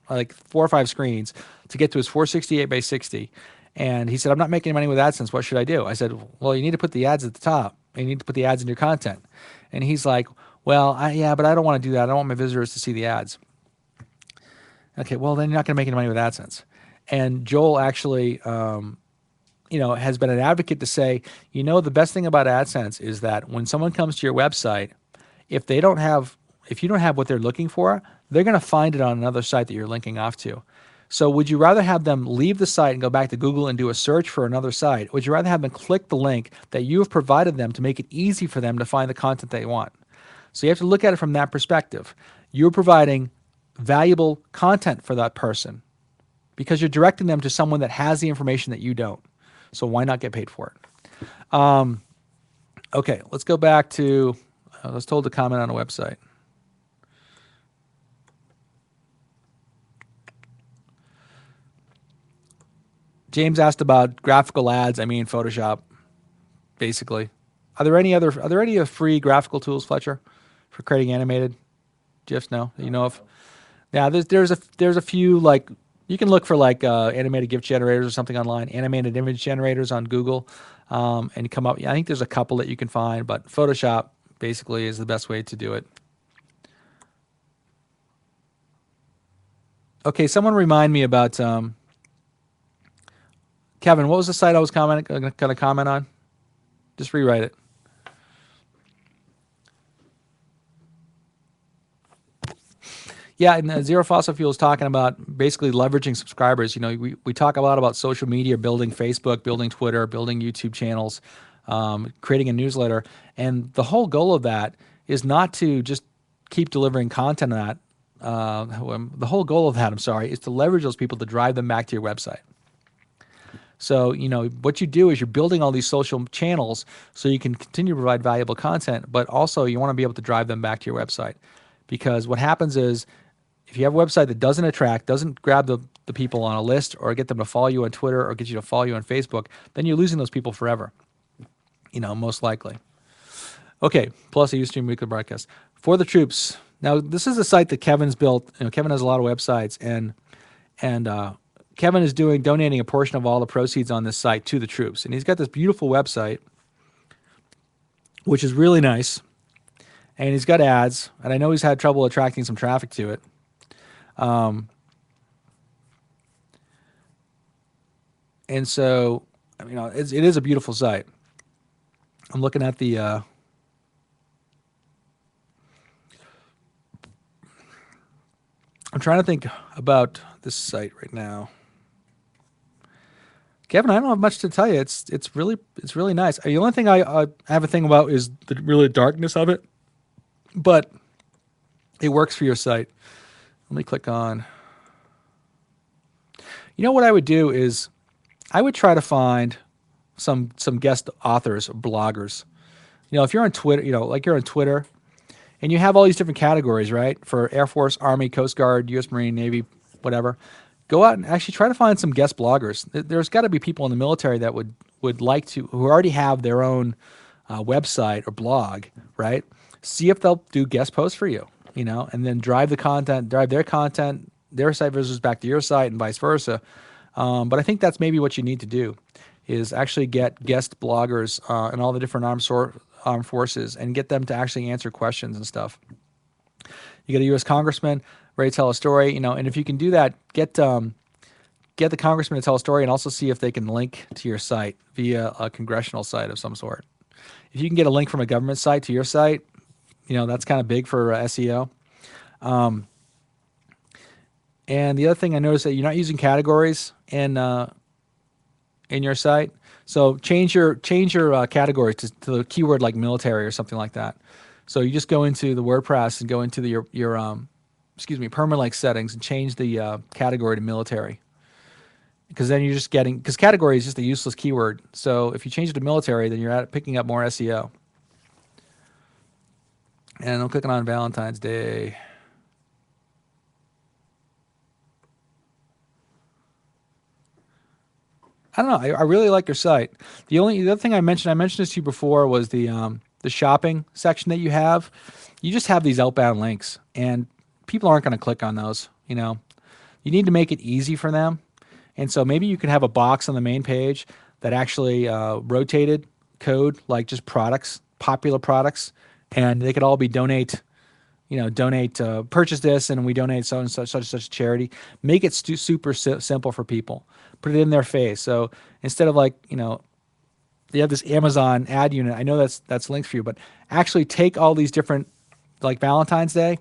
like 4 or 5 screens to get to his 468 by 60. And he said, I'm not making money with AdSense. What should I do? I said, well, you need to put the ads at the top. And you need to put the ads in your content. And he's like, well, but I don't want to do that. I don't want my visitors to see the ads. Okay, well, then you're not going to make any money with AdSense. And Joel actually has been an advocate to say, the best thing about AdSense is that when someone comes to your website, if you don't have what they're looking for, they're going to find it on another site that you're linking off to. So would you rather have them leave the site and go back to Google and do a search for another site? Would you rather have them click the link that you have provided them to make it easy for them to find the content they want? So you have to look at it from that perspective. You're providing valuable content for that person because you're directing them to someone that has the information that you don't. So why not get paid for it? Okay, let's go back to, I was told to comment on a website. James asked about graphical ads. I mean, Photoshop, basically. Are there any free graphical tools, Fletcher, for creating animated GIFs? No, that you know of? Yeah, there's a few like you can look for like animated GIF generators or something online, animated image generators on Google, and come up. I think there's a couple that you can find, but Photoshop basically is the best way to do it. Okay, someone remind me about Kevin. What was the site I was going to comment on? Just rewrite it. Yeah, and Zero Fossil Fuel is talking about basically leveraging subscribers. You know, we talk a lot about social media, building Facebook, building Twitter, building YouTube channels, creating a newsletter. And the whole goal of that is not to just keep delivering content on that. The whole goal of that, I'm sorry, is to leverage those people to drive them back to your website. So, you know, what you do is you're building all these social channels so you can continue to provide valuable content, but also you want to be able to drive them back to your website. Because what happens is if you have a website that doesn't attract, doesn't grab the people on a list or get them to follow you on Twitter or get you to follow you on Facebook, then you're losing those people forever, you know, most likely. Okay, plus a Ustream weekly broadcast. For the troops. Now, this is a site that Kevin's built. You know, Kevin has a lot of websites, and Kevin is donating a portion of all the proceeds on this site to the troops. And he's got this beautiful website, which is really nice. And he's got ads, and I know he's had trouble attracting some traffic to it. And so, you know, it is a beautiful site. I'm looking at the. I'm trying to think about this site right now. Kevin, I don't have much to tell you. It's really nice. The only thing I have a thing about is the really darkness of it, but it works for your site. Let me click on. You know what I would do is I would try to find some guest authors, bloggers. You know, if you're on Twitter, you know, like you're on Twitter, and you have all these different categories, right? For Air Force, Army, Coast Guard, U.S. Marine, Navy, whatever. Go out and actually try to find some guest bloggers. There's got to be people in the military that would like to, who already have their own website or blog, right? See if they'll do guest posts for you, you know, and then drive their content, their site visitors back to your site and vice versa. But I think that's maybe what you need to do is actually get guest bloggers in all the different armed forces and get them to actually answer questions and stuff. You get a U.S. congressman ready to tell a story, you know, and if you can do that, get the congressman to tell a story and also see if they can link to your site via a congressional site of some sort. If you can get a link from a government site to your site, you know, that's kind of big for SEO. And the other thing I noticed that you're not using categories in your site. So change your categories to the keyword like military or something like that. So you just go into the WordPress and go into your permalink settings and change the category to military. Because then you're just getting, because category is just a useless keyword. So if you change it to military, then you're picking up more SEO. And I'm clicking on Valentine's Day. I don't know. I really like your site. The other thing I mentioned this to you before was the shopping section that you have. You just have these outbound links, and people aren't going to click on those. You know, you need to make it easy for them, and so maybe you could have a box on the main page that actually rotated code like just products, popular products, and they could all be donate. You know, purchase this, and we donate so and such charity. Make it super simple for people. Put it in their face. So instead of like, you know, you have this Amazon ad unit. I know that's linked for you, but actually take all these different, like Valentine's Day,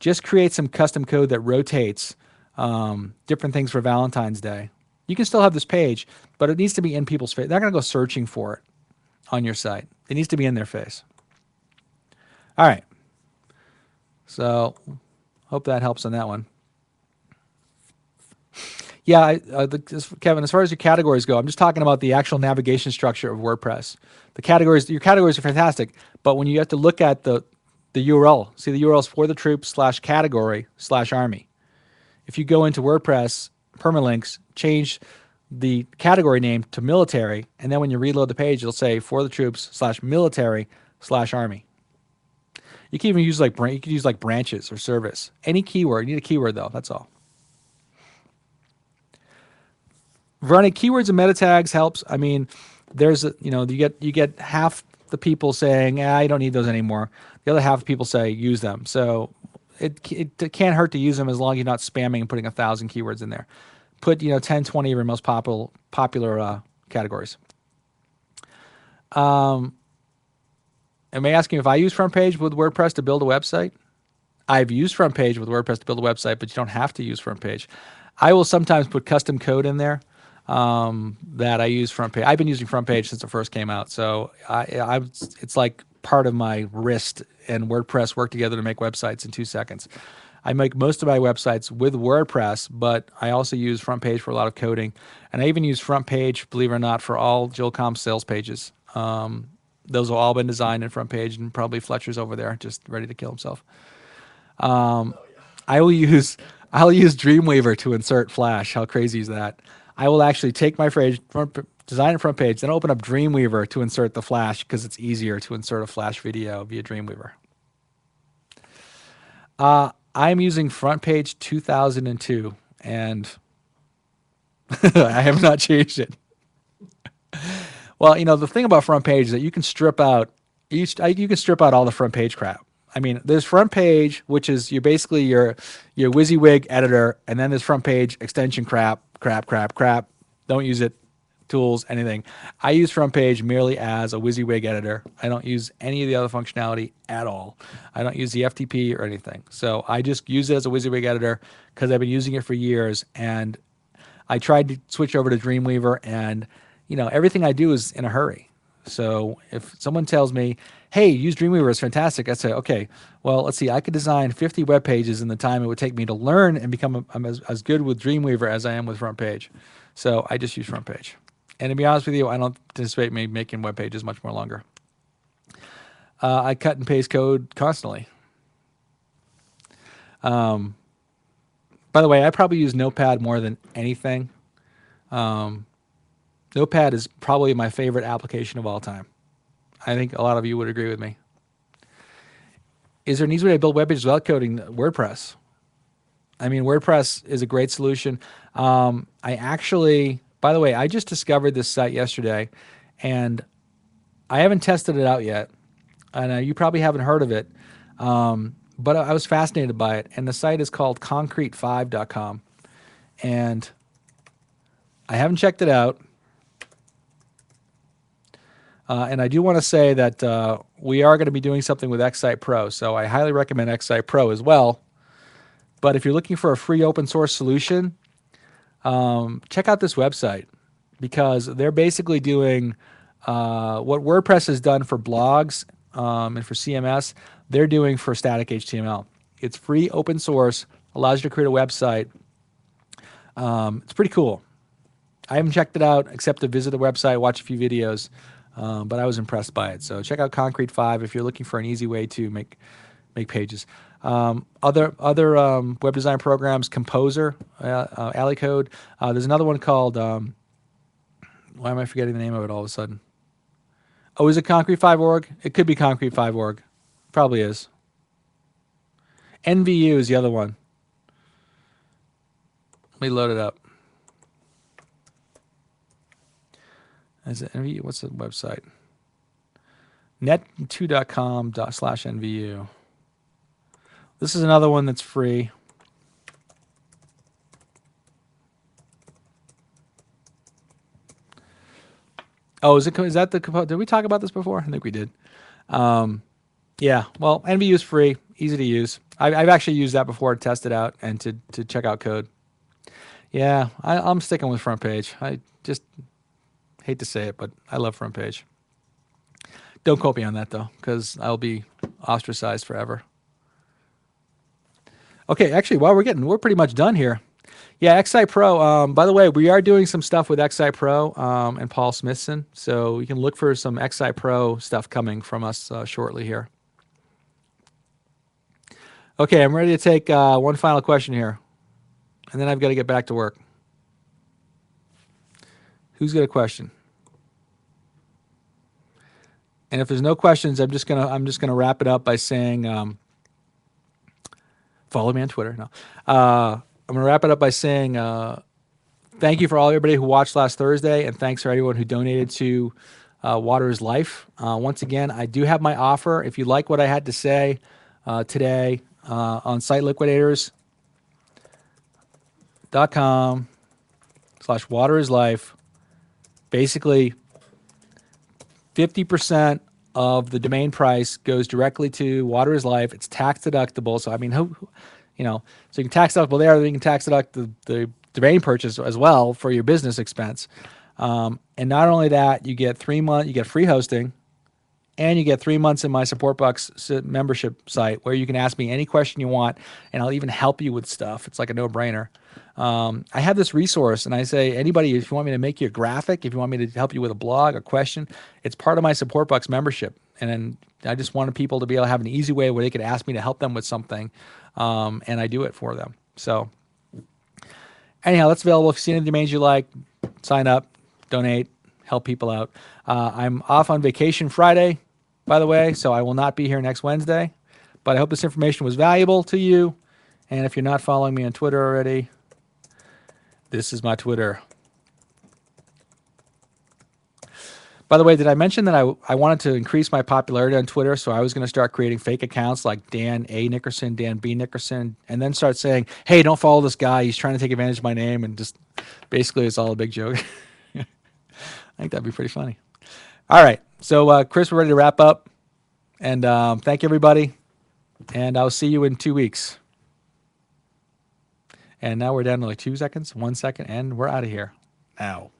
just create some custom code that rotates different things for Valentine's Day. You can still have this page, but it needs to be in people's face. They're not going to go searching for it on your site. It needs to be in their face. All right. So, hope that helps on that one. Yeah, Kevin, as far as your categories go, I'm just talking about the actual navigation structure of WordPress. Your categories are fantastic, but when you have to look at the URL, see the URLs for the troops /category/army. If you go into WordPress permalinks, change the category name to military, and then when you reload the page, it'll say for the troops /military/army. You can even use like you could use like branches or service. Any keyword. You need a keyword though. That's all. Running keywords and meta tags helps. I mean, you get half the people saying, I don't need those anymore. The other half of people say use them. So it can't hurt to use them as long as you're not spamming and putting 1,000 keywords in there. Put 10, 20 of your most popular categories. Am I asking if I use front page with WordPress to build a website? I've used front page with WordPress to build a website, but you don't have to use front page. I will sometimes put custom code in there that I use front page. I've been using front page since it first came out, so it's like part of my wrist and WordPress work together to make websites in 2 seconds. I make most of my websites with WordPress, but I also use front page for a lot of coding, and I even use front page, believe it or not, for all Jill Comm sales pages. Those have all been designed in front page, and probably Fletcher's over there just ready to kill himself. I will use Dreamweaver to insert Flash. How crazy is that? I will actually take my phrase, design a front page, then open up Dreamweaver to insert the Flash because it's easier to insert a Flash video via Dreamweaver. I'm using front page 2002, and I have not changed it. Well, the thing about front page is that you can strip out all the front page crap. I mean, there's front page, which is basically your WYSIWYG editor, and then there's front page extension crap. Don't use it. Tools, anything. I use front page merely as a WYSIWYG editor. I don't use any of the other functionality at all. I don't use the FTP or anything. So I just use it as a WYSIWYG editor because I've been using it for years, and I tried to switch over to Dreamweaver, and everything I do is in a hurry. So if someone tells me, "Hey, use Dreamweaver, it's fantastic," I say, "Okay, well, let's see. I could design 50 web pages in the time it would take me to learn and become as good with Dreamweaver as I am with front page." So I just use front page. And to be honest with you, I don't anticipate me making web pages much more longer. I cut and paste code constantly. By the way, I probably use Notepad more than anything. Notepad is probably my favorite application of all time. I think a lot of you would agree with me. Is there an easy way to build web pages without coding? WordPress. I mean, WordPress is a great solution. By the way, I just discovered this site yesterday, and I haven't tested it out yet. And you probably haven't heard of it, but I was fascinated by it. And the site is called concrete5.com. And I haven't checked it out. And I do want to say that we are going to be doing something with Xsite Pro, so I highly recommend Xsite Pro as well. But if you're looking for a free open source solution, check out this website, because they're basically doing what WordPress has done for blogs and for CMS, they're doing for static HTML. It's free, open source, allows you to create a website. It's pretty cool. I haven't checked it out except to visit the website, watch a few videos. But I was impressed by it. So check out Concrete 5 if you're looking for an easy way to make pages. Other web design programs, Composer, Alley Code. There's another one called, why am I forgetting the name of it all of a sudden? Oh, is it Concrete5.org? It could be Concrete5.org. Probably is. NVU is the other one. Let me load it up. Is it NVU? What's the website? net2.com/NVU. This is another one that's free. Oh, is that the? Did we talk about this before? I think we did. Yeah. Well, NVU is free, easy to use. I've actually used that before to test it out and to check out code. Yeah, I'm sticking with front page. I just hate to say it, but I love front page. Don't quote me on that though, because I'll be ostracized forever. Okay, actually, we're pretty much done here. Yeah, Xsite Pro. By the way, we are doing some stuff with Xsite Pro and Paul Smithson, so you can look for some Xsite Pro stuff coming from us shortly here. Okay, I'm ready to take one final question here, and then I've got to get back to work. Who's got a question? And if there's no questions, I'm just gonna wrap it up by saying, follow me on Twitter. No, I'm gonna wrap it up by saying, thank you for all everybody who watched last Thursday, and thanks for everyone who donated to Water is Life. Once again, I do have my offer. If you like what I had to say today on siteliquidators.com/water is life, basically 50% of the domain price goes directly to Water is Life. It's tax deductible. So, I mean, so you can tax deductible there, then you can tax deduct the domain purchase as well for your business expense. And not only that, you get 3 months, you get free hosting, and you get 3 months in my support box membership site where you can ask me any question you want, and I'll even help you with stuff. It's like a no-brainer. I have this resource, and I say, anybody, if you want me to make you a graphic, if you want me to help you with a blog, a question, it's part of my support box membership. And then I just wanted people to be able to have an easy way where they could ask me to help them with something, and I do it for them. So anyhow, that's available. If you see any domains you like, sign up, donate, help people out. I'm off on vacation Friday, by the way, so I will not be here next Wednesday. But I hope this information was valuable to you. And if you're not following me on Twitter already, this is my Twitter. By the way, did I mention that I wanted to increase my popularity on Twitter? So I was going to start creating fake accounts like Dan A. Nickerson, Dan B. Nickerson, and then start saying, hey, don't follow this guy. He's trying to take advantage of my name. And just basically it's all a big joke. I think that'd be pretty funny. All right. So, Chris, we're ready to wrap up. And thank you, everybody. And I'll see you in 2 weeks. And now we're down to like 2 seconds, 1 second, and we're out of here now.